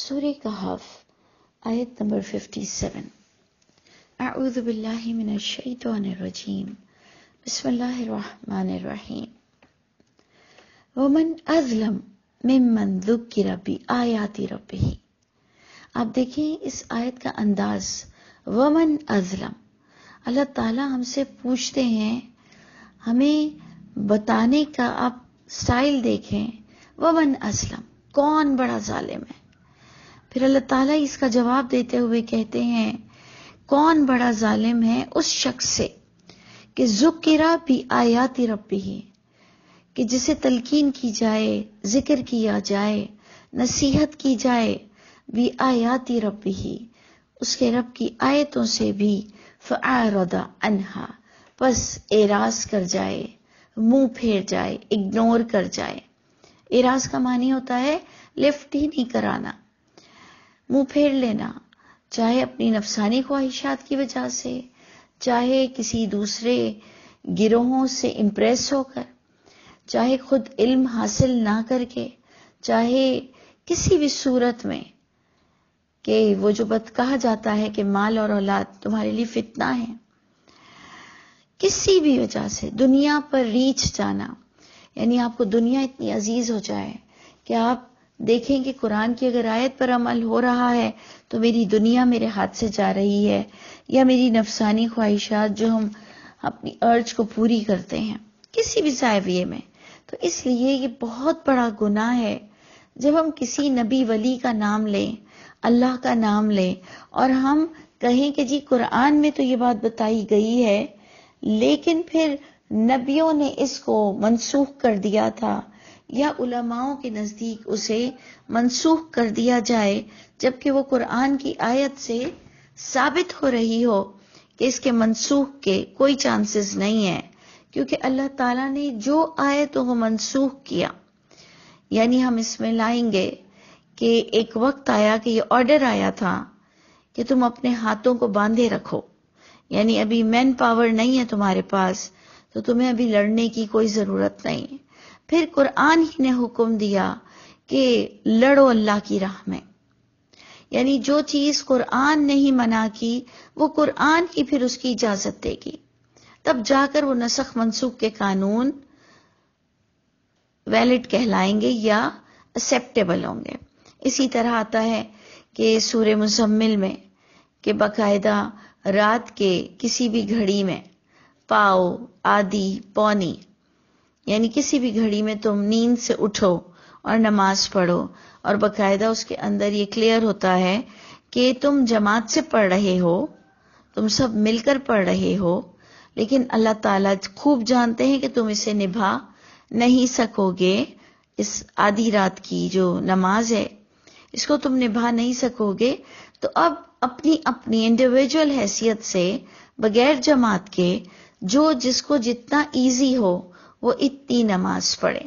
سورہ کہف آیت نمبر 57۔ اعوذ باللہ من الشیطان الرجیم، بسم اللہ الرحمن الرحیم۔ ومن اظلم ممن ذکر بآیات ربہ۔ آپ دیکھیں اس آیت کا انداز، ومن اظلم، اللہ تعالیٰ ہم سے پوچھتے ہیں، ہمیں بتانے کا آپ سٹائل دیکھیں، ومن اظلم، کون بڑا ظالم ہے؟ پھر اللہ تعالیٰ اس کا جواب دیتے ہوئے کہتے ہیں کون بڑا ظالم ہے اس شخص سے کہ ذکر بآیات ربہ، کہ جسے تلقین کی جائے، ذکر کیا جائے، نصیحت کی جائے، بآیات ربہ، اس کے رب کی آیتوں سے بھی، فأعرض عنہا، پس اعراض کر جائے، منہ پھیر جائے، اگنور کر جائے۔ اعراض کا معنی ہوتا ہے لفٹ ہی نہیں کرانا، منہ پھیر لینا، چاہے اپنی نفسانی خواہشات کی وجہ سے، چاہے کسی دوسرے گروہوں سے امپریس ہو کر، چاہے خود علم حاصل نہ کر کے، چاہے کسی بھی صورت میں، کہ وہ جو بات کہا جاتا ہے کہ مال اور اولاد تمہارے لیے فتنہ ہے، کسی بھی وجہ سے دنیا پر ریچھ جانا، یعنی آپ کو دنیا اتنی عزیز ہو جائے کہ آپ دیکھیں کہ قرآن کی اگر آیت پر عمل ہو رہا ہے تو میری دنیا میرے ہاتھ سے جا رہی ہے، یا میری نفسانی خواہشات جو ہم اپنی ارج کو پوری کرتے ہیں کسی بھی زاویے میں، تو اس لیے یہ بہت بڑا گناہ ہے جب ہم کسی نبی ولی کا نام لیں، اللہ کا نام لیں، اور ہم کہیں کہ جی قرآن میں تو یہ بات بتائی گئی ہے لیکن پھر نبیوں نے اس کو منسوخ کر دیا تھا، یا علماؤں کے نزدیک اسے منسوخ کر دیا جائے، جبکہ وہ قرآن کی آیت سے ثابت ہو رہی ہو کہ اس کے منسوخ کے کوئی چانسز نہیں ہیں، کیونکہ اللہ تعالیٰ نے جو آیتوں کو منسوخ کیا، یعنی ہم اس میں لائیں گے کہ ایک وقت آیا کہ یہ آرڈر آیا تھا کہ تم اپنے ہاتھوں کو باندھے رکھو، یعنی ابھی مین پاور نہیں ہے تمہارے پاس، تو تمہیں ابھی لڑنے کی کوئی ضرورت نہیں۔ پھر قرآن ہی نے حکم دیا کہ لڑو اللہ کی راہ میں، یعنی جو چیز قرآن نے ہی منع کی وہ قرآن ہی پھر اس کی اجازت دے گی، تب جا کر وہ نسخ منسوخ کے قانون ویلڈ کہلائیں گے یا ایکسیپٹیبل ہوں گے۔ اسی طرح آتا ہے کہ سورہ مزمل میں کہ باقاعدہ رات کے کسی بھی گھڑی میں، پاؤ، آدھی، پونی، یعنی کسی بھی گھڑی میں تم نیند سے اٹھو اور نماز پڑھو، اور باقاعدہ اس کے اندر یہ کلیئر ہوتا ہے کہ تم جماعت سے پڑھ رہے ہو، تم سب مل کر پڑھ رہے ہو، لیکن اللہ تعالیٰ خوب جانتے ہیں کہ تم اسے نبھا نہیں سکو گے، اس آدھی رات کی جو نماز ہے اس کو تم نبھا نہیں سکو گے، تو اب اپنی اپنی انڈیویجول حیثیت سے بغیر جماعت کے جو جس کو جتنا ایزی ہو وہ اتنی نماز پڑھے۔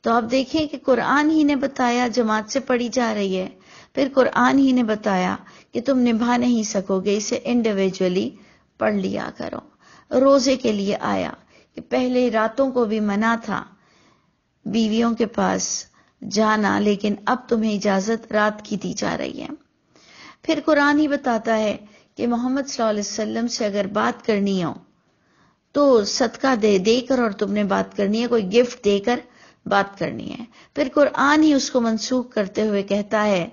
تو آپ دیکھیں کہ قرآن ہی نے بتایا جماعت سے پڑھی جا رہی ہے، پھر قرآن ہی نے بتایا کہ تم نبھا نہیں سکو گے، اسے انڈیویجولی پڑھ لیا کرو۔ روزے کے لیے آیا کہ پہلے راتوں کو بھی منع تھا بیویوں کے پاس جانا، لیکن اب تمہیں اجازت رات کی دی جا رہی ہے۔ پھر قرآن ہی بتاتا ہے کہ محمد صلی اللہ علیہ وسلم سے اگر بات کرنی ہو تو صدقہ دے کر، اور تم نے بات کرنی ہے کوئی گفٹ دے کر بات کرنی ہے۔ پھر قرآن ہی اس کو منسوخ کرتے ہوئے کہتا ہے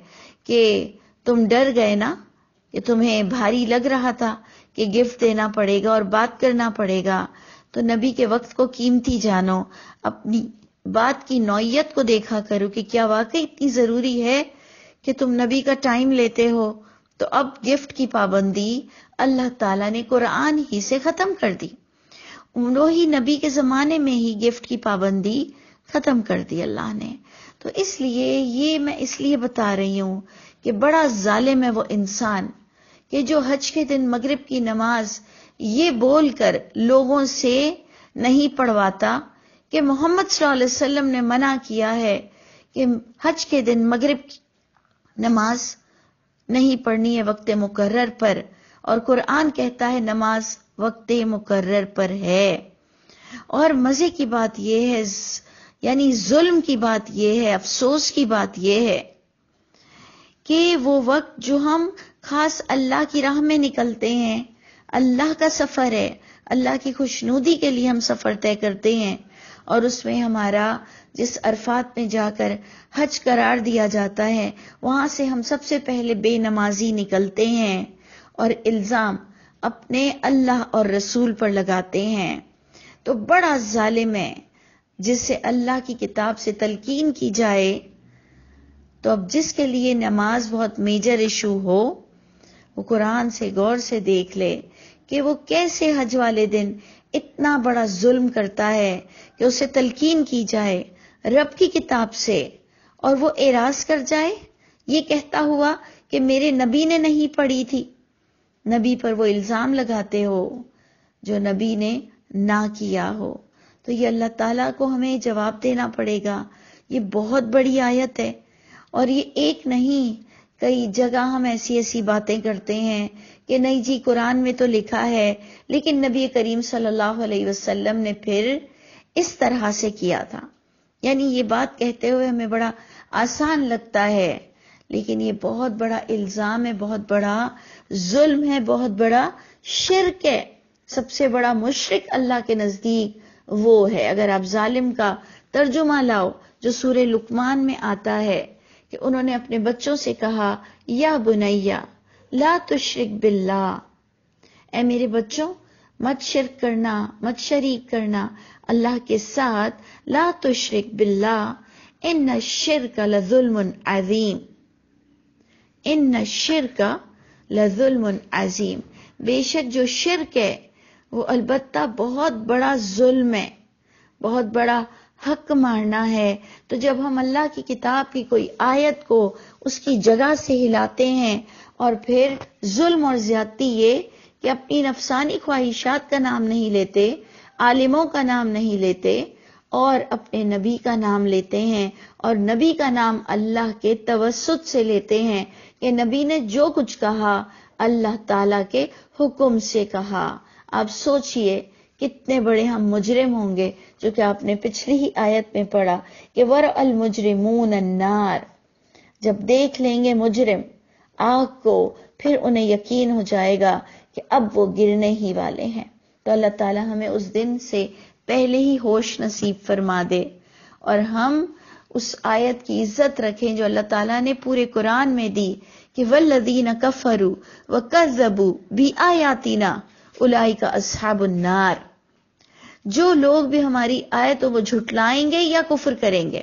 کہ تم ڈر گئے نا، کہ تمہیں بھاری لگ رہا تھا کہ گفٹ دینا پڑے گا اور بات کرنا پڑے گا، تو نبی کے وقت کو قیمتی جانو، اپنی بات کی نوعیت کو دیکھا کرو کہ کیا واقعی اتنی ضروری ہے کہ تم نبی کا ٹائم لیتے ہو۔ تو اب گفٹ کی پابندی اللہ تعالیٰ نے قرآن ہی سے ختم کر دی، وہی نبی کے زمانے میں ہی گفٹ کی پابندی ختم کر دی اللہ نے۔ تو اس لیے یہ میں اس لیے بتا رہی ہوں کہ بڑا ظالم ہے وہ انسان کہ جو حج کے دن مغرب کی نماز یہ بول کر لوگوں سے نہیں پڑھواتا کہ محمد صلی اللہ علیہ وسلم نے منع کیا ہے کہ حج کے دن مغرب کی نماز نہیں پڑھنی ہے وقت مقرر پر، اور قرآن کہتا ہے نماز وقت مقرر پر ہے۔ اور مزے کی بات یہ ہے، یعنی ظلم کی بات یہ ہے، افسوس کی بات یہ ہے کہ وہ وقت جو ہم خاص اللہ کی راہ میں نکلتے ہیں، اللہ کا سفر ہے، اللہ کی خوشنودی کے لیے ہم سفر طے کرتے ہیں، اور اس میں ہمارا جس عرفات میں جا کر حج قرار دیا جاتا ہے، وہاں سے ہم سب سے پہلے بے نمازی نکلتے ہیں اور الزام اپنے اللہ اور رسول پر لگاتے ہیں، تو بڑا ظالم ہے جس سے اللہ کی کتاب سے تلقین کی جائے۔ تو اب جس کے لیے نماز بہت میجر ایشو ہو، وہ قرآن سے غور سے دیکھ لے کہ وہ کیسے حج والے دن اتنا بڑا ظلم کرتا ہے کہ اسے تلقین کی جائے رب کی کتاب سے، اور وہ اعراض کر جائے یہ کہتا ہوا کہ میرے نبی نے نہیں پڑھی تھی۔ نبی پر وہ الزام لگاتے ہو جو نبی نے نہ کیا ہو، تو یہ اللہ تعالیٰ کو ہمیں جواب دینا پڑے گا۔ یہ بہت بڑی آیت ہے، اور یہ ایک نہیں، کئی جگہ ہم ایسی باتیں کرتے ہیں کہ نہیں جی قرآن میں تو لکھا ہے، لیکن نبی کریم صلی اللہ علیہ وسلم نے پھر اس طرح سے کیا تھا۔ یعنی یہ بات کہتے ہوئے ہمیں بڑا آسان لگتا ہے، لیکن یہ بہت بڑا الزام ہے، بہت بڑا ظلم ہے، بہت بڑا شرک ہے۔ سب سے بڑا مشرک اللہ کے نزدیک وہ ہے۔ اگر آپ ظالم کا ترجمہ لاؤ جو سورہ لقمان میں آتا ہے کہ انہوں نے اپنے بچوں سے کہا یا بنیا لا تشرک باللہ، اے میرے بچوں مت شرک کرنا، مت شریک کرنا اللہ کے ساتھ، لا تشرک باللہ ان الشرک لظلم عظیم، ان الشرک لظلم عظیم، بے شک جو شرک ہے وہ البتہ بہت بڑا ظلم ہے، بہت بڑا حق مارنا ہے۔ تو جب ہم اللہ کی کتاب کی کوئی آیت کو اس کی جگہ سے ہلاتے ہیں اور پھر ظلم اور زیادتی یہ کہ اپنی نفسانی خواہشات کا نام نہیں لیتے، عالموں کا نام نہیں لیتے، اور اپنے نبی کا نام لیتے ہیں، اور نبی کا نام اللہ کے توسط سے لیتے ہیں کہ نبی نے جو کچھ کہا اللہ تعالیٰ کے حکم سے کہا۔ آپ سوچئے کتنے بڑے ہم مجرم ہوں گے، جو کہ آپ نے پچھلی ہی آیت میں پڑھا کہ وَرَأَ الْمُجْرِمُونَ النَّارِ، جب دیکھ لیں گے مجرم آگ کو پھر انہیں یقین ہو جائے گا کہ اب وہ گرنے ہی والے ہیں۔ تو اللہ تعالیٰ ہمیں اس دن سے پہلے ہی ہوش نصیب فرما دے، اور ہم اس آیت کی عزت رکھیں جو اللہ تعالیٰ نے پورے قرآن میں دی کہ وَالَّذِينَ كَفَرُوا وَكَذَّبُوا بِآيَاتِنَا اولئک اصحاب النار، جو لوگ بھی ہماری آیتوں کو جھٹلائیں گے یا کفر کریں گے،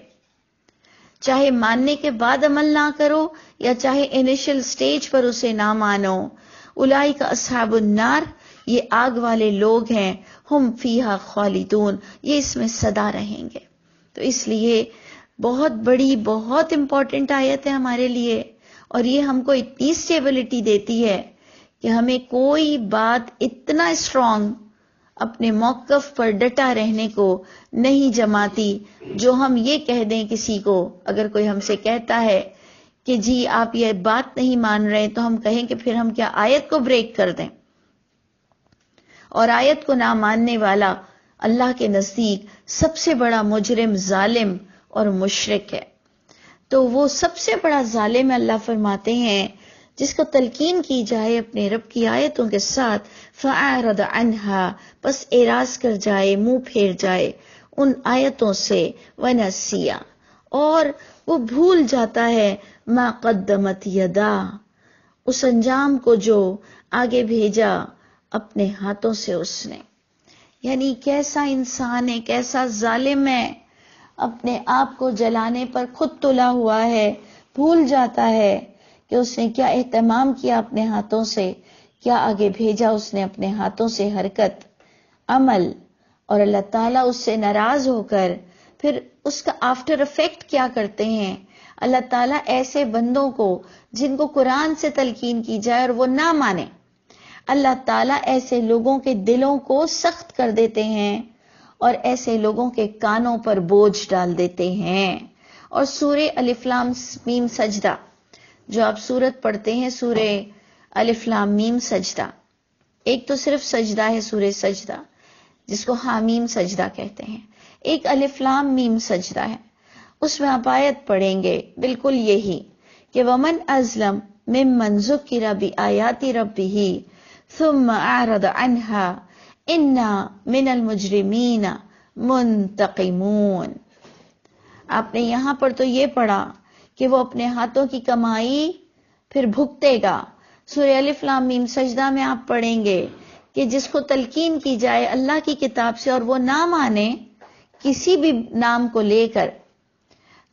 چاہے ماننے کے بعد عمل نہ کرو یا چاہے انیشل سٹیج پر اسے نہ مانو، اولئک اصحاب النار، یہ آگ والے لوگ ہیں، ہم فیہا خالدون، یہ اس میں سدا رہیں گے۔ تو اس لیے بہت بڑی، بہت امپورٹنٹ آیت ہے ہمارے لیے، اور یہ ہم کو اتنی سٹیبلٹی دیتی ہے کہ ہمیں کوئی بات اتنا اسٹرانگ اپنے موقف پر ڈٹا رہنے کو نہیں جماتی جو ہم یہ کہہ دیں کسی کو۔ اگر کوئی ہم سے کہتا ہے کہ جی آپ یہ بات نہیں مان رہے، تو ہم کہیں کہ پھر ہم کیا آیت کو بریک کر دیں؟ اور آیت کو نہ ماننے والا اللہ کے نزدیک سب سے بڑا مجرم، ظالم اور مشرک ہے۔ تو وہ سب سے بڑا ظالم اللہ فرماتے ہیں جس کو تلقین کی جائے اپنے رب کی آیتوں کے ساتھ، فَأَعْرَضَ عَنْهَا، بس اعراض کر جائے، منہ پھیر جائے ان آیتوں سے، وَنَسِيَ، اور وہ بھول جاتا ہے، مَا قَدَّمَتْ يَدَاهُ، اس انجام کو جو آگے بھیجا اپنے ہاتھوں سے اس نے۔ یعنی کیسا انسان ہے، کیسا ظالم ہے، اپنے آپ کو جلانے پر خود تلا ہوا ہے، بھول جاتا ہے کہ اس نے کیا اہتمام کیا اپنے ہاتھوں سے، کیا آگے بھیجا اس نے اپنے ہاتھوں سے حرکت، عمل، اور اللہ تعالیٰ اس سے ناراض ہو کر پھر اس کا آفٹر افیکٹ کیا کرتے ہیں۔ اللہ تعالیٰ ایسے بندوں کو جن کو قرآن سے تلقین کی جائے اور وہ نہ مانے، اللہ تعالیٰ ایسے لوگوں کے دلوں کو سخت کر دیتے ہیں اور ایسے لوگوں کے کانوں پر بوجھ ڈال دیتے ہیں۔ اور سورہ الف لام میم سجدہ، جو آپ سورت پڑھتے ہیں، سورہ الف لام میم سجدہ، ایک تو صرف سجدہ ہے سورہ سجدہ جس کو حامیم سجدہ کہتے ہیں، ایک الف لام میم سجدہ ہے۔ اس میں آپ آیت پڑھیں گے بالکل یہی کہ ومن ازلم ممن ذکر بآیات ربہ ثم اعرض عنها انا من المجرمین منتقمون. آپ نے یہاں پر تو یہ پڑھا کہ وہ اپنے ہاتھوں کی کمائی پھر بھگتے گا. سورہ الف لام میم سجدہ میں آپ پڑھیں گے کہ جس کو تلقین کی جائے اللہ کی کتاب سے اور وہ نہ مانے کسی بھی نام کو لے کر،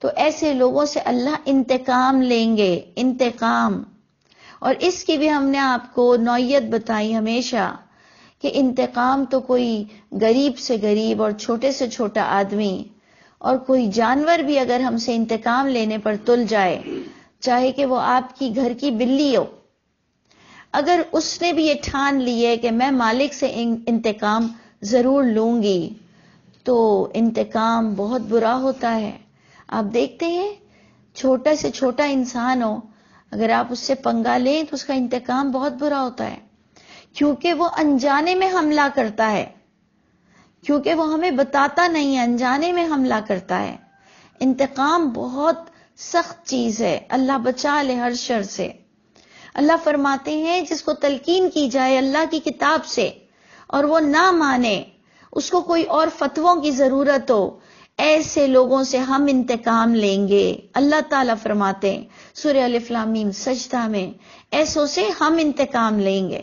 تو ایسے لوگوں سے اللہ انتقام لیں گے، انتقام. اور اس کی بھی ہم نے آپ کو نوعیت بتائی ہمیشہ کہ انتقام تو کوئی غریب سے غریب اور چھوٹے سے چھوٹا آدمی اور کوئی جانور بھی اگر ہم سے انتقام لینے پر تل جائے، چاہے کہ وہ آپ کی گھر کی بلی ہو، اگر اس نے بھی یہ ٹھان لی ہے کہ میں مالک سے انتقام ضرور لوں گی، تو انتقام بہت برا ہوتا ہے. آپ دیکھتے ہیں چھوٹا سے چھوٹا انسان ہو، اگر آپ اس سے پنگا لیں تو اس کا انتقام بہت برا ہوتا ہے، کیونکہ وہ انجانے میں حملہ کرتا ہے، کیونکہ وہ ہمیں بتاتا نہیں ہے، انجانے میں حملہ کرتا ہے. انتقام بہت سخت چیز ہے، اللہ بچا لے ہر شر سے. اللہ فرماتے ہیں جس کو تلقین کی جائے اللہ کی کتاب سے اور وہ نہ مانے، اس کو کوئی اور فتووں کی ضرورت ہو، ایسے لوگوں سے ہم انتقام لیں گے. اللہ تعالیٰ فرماتے ہیں سورہ الف لام میم سجدہ میں، ایسوں سے ہم انتقام لیں گے.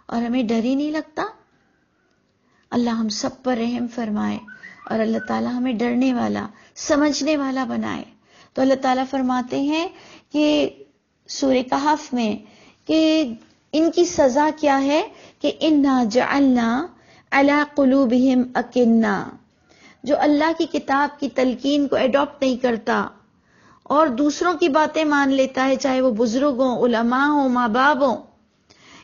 اور ہمیں ڈر ہی نہیں لگتا. اللہ ہم سب پر رحم فرمائے اور اللہ تعالیٰ ہمیں ڈرنے والا، سمجھنے والا بنائے. تو اللہ تعالیٰ فرماتے ہیں کہ سورہ کہف میں کہ ان کی سزا کیا ہے کہ انا جعلنا علی قلوبہم اکنہ، جو اللہ کی کتاب کی تلقین کو ایڈاپٹ نہیں کرتا اور دوسروں کی باتیں مان لیتا ہے، چاہے وہ بزرگ ہوں، علماء ہوں، ماں باپ ہوں،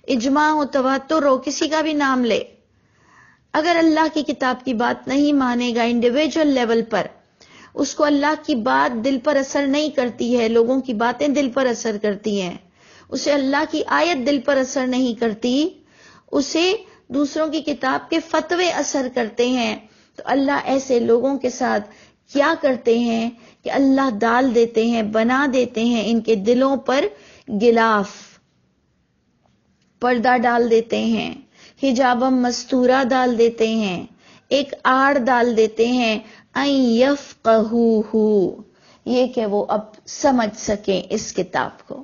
اجماع ہو، تواتر ہو، کسی کا بھی نام لے، اگر اللہ کی کتاب کی بات نہیں مانے گا انڈیویجول لیول پر، اس کو اللہ کی بات دل پر اثر نہیں کرتی ہے، لوگوں کی باتیں دل پر اثر کرتی ہیں، اسے اللہ کی آیت دل پر اثر نہیں کرتی، اسے دوسروں کی کتاب کے فتوے اثر کرتے ہیں، تو اللہ ایسے لوگوں کے ساتھ کیا کرتے ہیں کہ اللہ ڈال دیتے ہیں، بنا دیتے ہیں ان کے دلوں پر غلاف، پردہ ڈال دیتے ہیں، حجابم مستورہ ڈال دیتے ہیں، ایک آڑ ڈال دیتے ہیں، ان یفقہوہ، یہ کہ وہ اب سمجھ سکیں اس کتاب کو.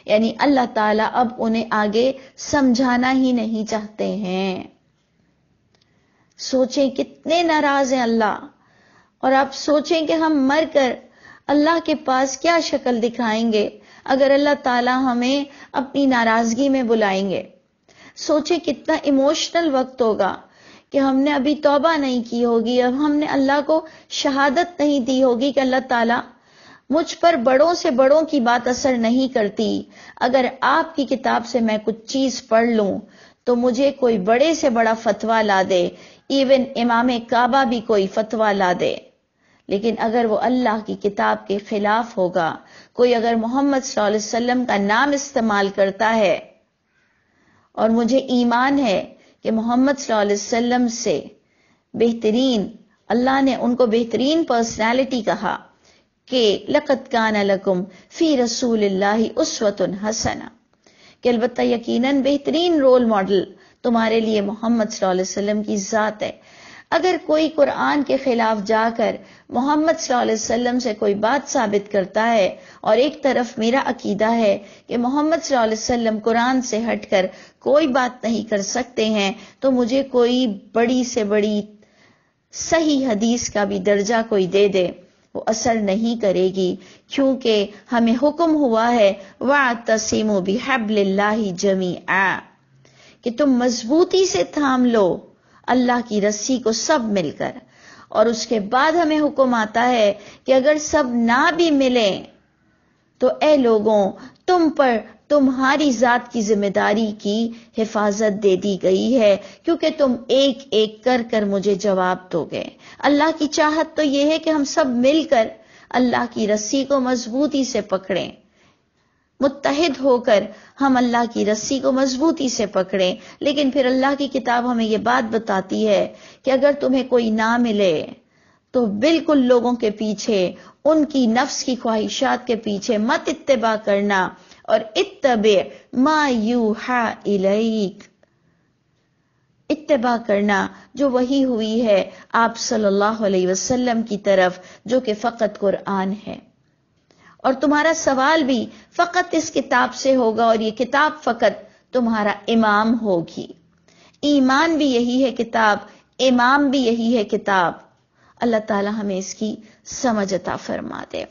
یعنی اللہ تعالیٰ اب انہیں آگے سمجھانا ہی نہیں چاہتے ہیں. سوچیں کتنے ناراض ہیں اللہ. اور آپ سوچیں کہ ہم مر کر اللہ کے پاس کیا شکل دکھائیں گے اگر اللہ تعالیٰ ہمیں اپنی ناراضگی میں بلائیں گے. سوچیں کتنا ایموشنل وقت ہوگا کہ ہم نے ابھی توبہ نہیں کی ہوگی، اب ہم نے اللہ کو شہادت نہیں دی ہوگی کہ اللہ تعالیٰ مجھ پر بڑوں سے بڑوں کی بات اثر نہیں کرتی، اگر آپ کی کتاب سے میں کچھ چیز پڑھ لوں تو مجھے کوئی بڑے سے بڑا فتویٰ لا دے، ایون امام کعبہ بھی کوئی فتویٰ لا دے، لیکن اگر وہ اللہ کی کتاب کے خلاف ہوگا، کوئی اگر محمد صلی اللہ علیہ وسلم کا نام استعمال کرتا ہے اور مجھے ایمان ہے کہ محمد صلی اللہ علیہ وسلم سے بہترین، اللہ نے ان کو بہترین پرسنالٹی کہا کہ لقد کان لکم فی رسول اللہ اسوۃ حسنہ، کہ البتہ یقیناً بہترین رول ماڈل تمہارے لیے محمد صلی اللہ علیہ وسلم کی ذات ہے. اگر کوئی قرآن کے خلاف جا کر محمد صلی اللہ علیہ وسلم سے کوئی بات ثابت کرتا ہے، اور ایک طرف میرا عقیدہ ہے کہ محمد صلی اللہ علیہ وسلم قرآن سے ہٹ کر کوئی بات نہیں کر سکتے ہیں، تو مجھے کوئی بڑی سے بڑی صحیح حدیث کا بھی درجہ کوئی دے دے، وہ اثر نہیں کرے گی، کیونکہ ہمیں حکم ہوا ہے وَاعْتَصِمُوا بِحَبْلِ اللَّهِ جَمِيعًا، کہ تم مضبوطی سے تھام لو اللہ کی رسی کو سب مل کر. اور اس کے بعد ہمیں حکم آتا ہے کہ اگر سب نہ بھی ملیں تو اے لوگوں تم پر تمہاری ذات کی ذمہ داری کی حفاظت دے دی گئی ہے، کیونکہ تم ایک ایک کر کر مجھے جواب دو گے. اللہ کی چاہت تو یہ ہے کہ ہم سب مل کر اللہ کی رسی کو مضبوطی سے پکڑیں، متحد ہو کر ہم اللہ کی رسی کو مضبوطی سے پکڑیں. لیکن پھر اللہ کی کتاب ہمیں یہ بات بتاتی ہے کہ اگر تمہیں کوئی نہ ملے تو بالکل لوگوں کے پیچھے، ان کی نفس کی خواہشات کے پیچھے مت اتباع کرنا، اور اتبع ما یوحى الیک، اتباع کرنا جو وحی ہوئی ہے آپ صلی اللہ علیہ وسلم کی طرف، جو کہ فقط قرآن ہے. اور تمہارا سوال بھی فقط اس کتاب سے ہوگا، اور یہ کتاب فقط تمہارا امام ہوگی. ایمان بھی یہی ہے کتاب، امام بھی یہی ہے کتاب. اللہ تعالی ہمیں اس کی سمجھ عطا فرما دے.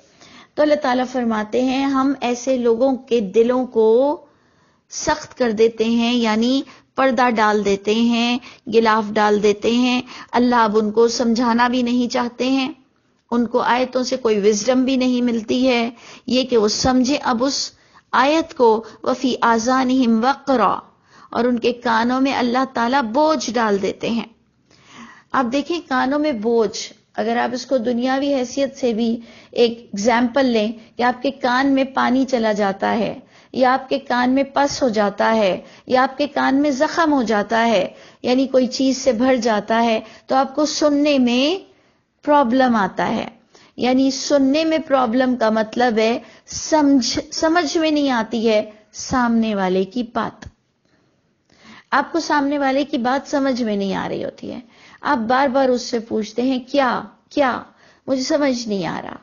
تو اللہ تعالیٰ فرماتے ہیں ہم ایسے لوگوں کے دلوں کو سخت کر دیتے ہیں، یعنی پردہ ڈال دیتے ہیں، غلاف ڈال دیتے ہیں. اللہ اب ان کو سمجھانا بھی نہیں چاہتے ہیں، ان کو آیتوں سے کوئی وزڈم بھی نہیں ملتی ہے، یہ کہ وہ سمجھے اب اس آیت کو. وفی آذانہم وقرا، اور ان کے کانوں میں اللہ تعالیٰ بوجھ ڈال دیتے ہیں. آپ دیکھیں کانوں میں بوجھ، اگر آپ اس کو دنیاوی حیثیت سے بھی ایک اگزامپل لیں کہ آپ کے کان میں پانی چلا جاتا ہے، یا آپ کے کان میں پس ہو جاتا ہے، یا آپ کے کان میں زخم ہو جاتا ہے، یعنی کوئی چیز سے بھر جاتا ہے، تو آپ کو سننے میں پرابلم آتا ہے. یعنی سننے میں پرابلم کا مطلب ہے سمجھ میں نہیں آتی ہے سامنے والے کی بات. آپ کو سامنے والے کی بات سمجھ میں نہیں آ رہی ہوتی ہے، آپ بار بار اس سے پوچھتے ہیں کیا مجھے سمجھ نہیں آ رہا.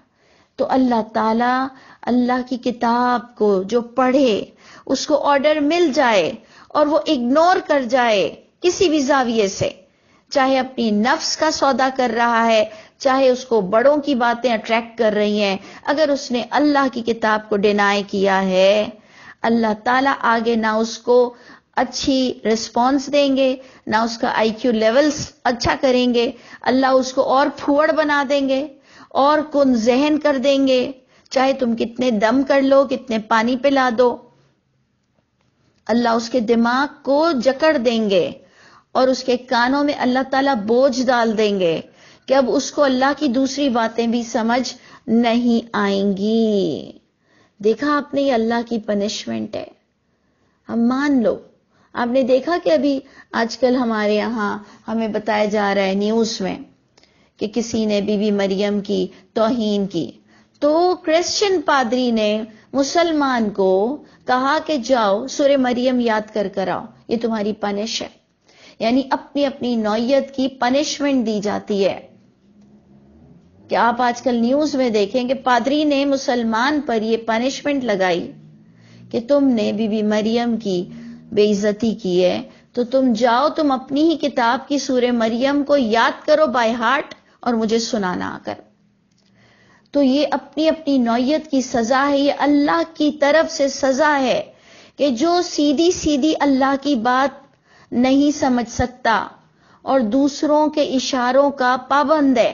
تو اللہ تعالیٰ اللہ کی کتاب کو جو پڑھے، اس کو آرڈر مل جائے اور وہ اگنور کر جائے کسی بھی زاویے سے، چاہے اپنی نفس کا سودا کر رہا ہے، چاہے اس کو بڑوں کی باتیں اٹریکٹ کر رہی ہیں، اگر اس نے اللہ کی کتاب کو ڈینائی کیا ہے، اللہ تعالیٰ آگے نہ اس کو اچھی رسپانس دیں گے، نہ اس کا آئی کیو لیولز اچھا کریں گے. اللہ اس کو اور پھوڑ بنا دیں گے، اور کن ذہن کر دیں گے، چاہے تم کتنے دم کر لو، کتنے پانی پلا دو. اللہ اس کے دماغ کو جکڑ دیں گے، اور اس کے کانوں میں اللہ تعالیٰ بوجھ ڈال دیں گے کہ اب اس کو اللہ کی دوسری باتیں بھی سمجھ نہیں آئیں گی. دیکھا آپ نے، یہ اللہ کی پنشمنٹ ہے. ہم مان لو، آپ نے دیکھا کہ ابھی آج کل ہمارے یہاں ہمیں بتایا جا رہا ہے نیوز میں کہ کسی نے بی بی مریم کی توہین کی، تو کرسچن پادری نے مسلمان کو کہا کہ جاؤ سورہ مریم یاد کر آؤ، یہ تمہاری پنش ہے. یعنی اپنی اپنی نوعیت کی پنشمنٹ دی جاتی ہے. کہ آپ آج کل نیوز میں دیکھیں کہ پادری نے مسلمان پر یہ پنشمنٹ لگائی کہ تم نے بی بی مریم کی بے عزتی کی ہے، تو تم جاؤ، تم اپنی ہی کتاب کی سورہ مریم کو یاد کرو بائی ہارٹ، اور مجھے سنانا آ کر. تو یہ اپنی اپنی نوعیت کی سزا ہے، یہ اللہ کی طرف سے سزا ہے کہ جو سیدھی سیدھی اللہ کی بات نہیں سمجھ سکتا اور دوسروں کے اشاروں کا پابند ہے،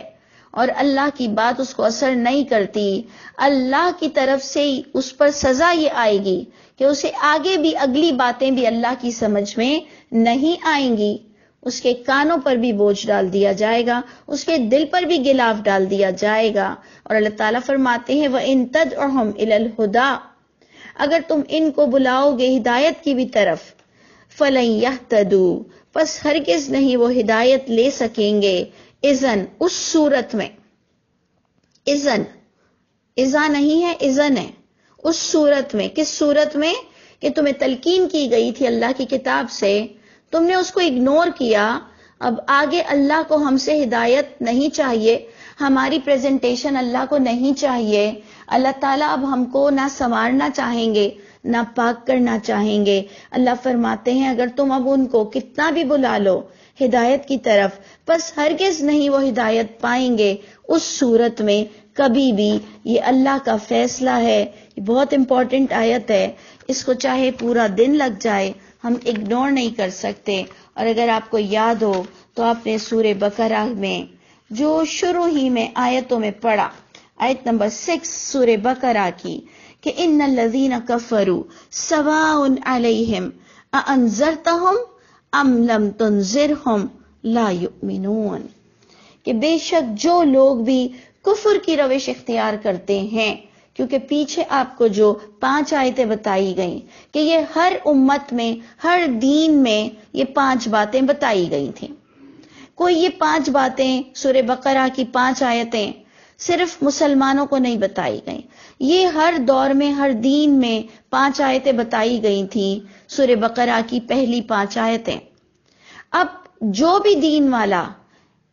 اور اللہ کی بات اس کو اثر نہیں کرتی، اللہ کی طرف سے اس پر سزا یہ آئے گی کہ اسے آگے بھی اگلی باتیں بھی اللہ کی سمجھ میں نہیں آئیں گی. اس کے کانوں پر بھی بوجھ ڈال دیا جائے گا، اس کے دل پر بھی غلاف ڈال دیا جائے گا. اور اللہ تعالیٰ فرماتے ہیں وَإِن تَدْعُهُمْ إِلَى الْهُدَىٰ، اگر تم ان کو بلاؤ گے ہدایت کی بھی طرف، فَلَن يَهْتَدُوا، پس ہرگز نہیں وہ ہدایت لے سکیں گے. اذن، اس صورت میں، اذا نہیں ہے، اذن ہے، اس صورت میں. کس صورت میں؟ کہ تمہیں تلقین کی گئی تھی اللہ کی کتاب سے، تم نے اس کو اگنور کیا. اب آگے اللہ کو ہم سے ہدایت نہیں چاہیے، ہماری پریزنٹیشن اللہ کو نہیں چاہیے. اللہ تعالیٰ اب ہم کو نہ سنوارنا چاہیں گے، نہ پاک کرنا چاہیں گے. اللہ فرماتے ہیں اگر تم اب ان کو کتنا بھی بلا لو ہدایت کی طرف، پس ہرگز نہیں وہ ہدایت پائیں گے. اس صورت میں کبھی بھی، یہ اللہ کا فیصلہ ہے. یہ بہت امپورٹنٹ آیت ہے، اس کو چاہے پورا دن لگ جائے ہم اگنور نہیں کر سکتے. اور اگر آپ کو یاد ہو تو آپ نے سورہ بقرہ میں جو شروع ہی میں آیتوں میں پڑھا، آیت نمبر 6 سورہ بقرہ کی، کہ ان الذین کفروا سواء علیہم اانذرتہم ام لم تنذرہم لا یؤمنون، کہ بے شک جو لوگ بھی کفر کی روش اختیار کرتے ہیں، کیونکہ پیچھے آپ کو جو 5 آیتیں بتائی گئیں کہ یہ ہر امت میں، ہر دین میں یہ 5 باتیں بتائی گئی تھیں. کوئی یہ 5 باتیں سورہ بقرہ کی 5 آیتیں صرف مسلمانوں کو نہیں بتائی گئیں، یہ ہر دور میں ہر دین میں 5 آیتیں بتائی گئی تھیں، سورہ بقرہ کی پہلی 5 آیتیں۔ اب جو بھی دین والا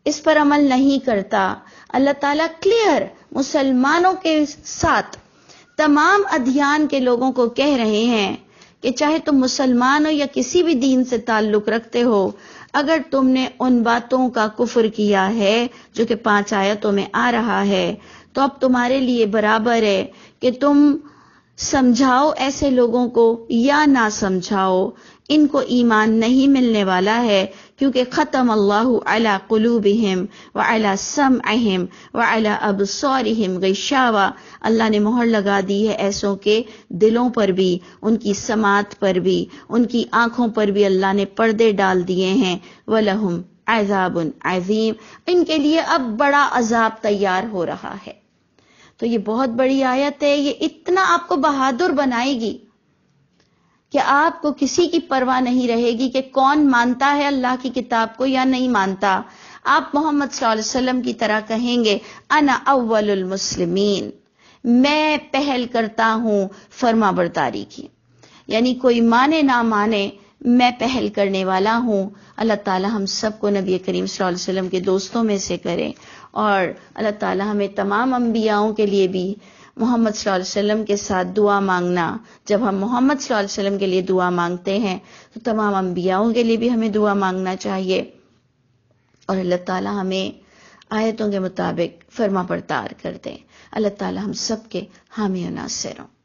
اس پر عمل نہیں کرتا، اللہ تعالیٰ کلیئر مسلمانوں کے ساتھ تمام ادیان کے لوگوں کو کہہ رہے ہیں کہ چاہے تم مسلمان ہو یا کسی بھی دین سے تعلق رکھتے ہو، اگر تم نے ان باتوں کا کفر کیا ہے جو کہ 5 آیتوں میں آ رہا ہے، تو اب تمہارے لیے برابر ہے کہ تم سمجھاؤ ایسے لوگوں کو یا نہ سمجھاؤ، ان کو ایمان نہیں ملنے والا ہے، کیونکہ ختم اللہ علی قلوبہم وعلی سمعہم وعلی ابصارہم غشاوہ، اللہ نے مہر لگا دی ہے ایسوں کے دلوں پر بھی، ان کی سماعت پر بھی، ان کی آنکھوں پر بھی اللہ نے پردے ڈال دیے ہیں، وَلَهُمْ عَذَابٌ عَظِيمٌ، ان کے لیے اب بڑا عذاب تیار ہو رہا ہے۔ تو یہ بہت بڑی آیت ہے، یہ اتنا آپ کو بہادر بنائے گی کہ آپ کو کسی کی پرواہ نہیں رہے گی کہ کون مانتا ہے اللہ کی کتاب کو یا نہیں مانتا۔ آپ محمد صلی اللہ علیہ وسلم کی طرح کہیں گے انا اول المسلمین، میں پہل کرتا ہوں فرما برداری کی، یعنی کوئی مانے نہ مانے میں پہل کرنے والا ہوں۔ اللہ تعالی ہم سب کو نبی کریم صلی اللہ علیہ وسلم کے دوستوں میں سے کرے، اور اللہ تعالی ہمیں تمام انبیاؤں کے لیے بھی محمد صلی اللہ علیہ وسلم کے ساتھ دعا مانگنا، جب ہم محمد صلی اللہ علیہ وسلم کے لیے دعا مانگتے ہیں تو تمام انبیاؤں کے لیے بھی ہمیں دعا مانگنا چاہیے، اور اللہ تعالی ہمیں آیتوں کے مطابق فرما بردار کر دیں۔ اللہ تعالی ہم سب کے حامی و ناصر ہوں۔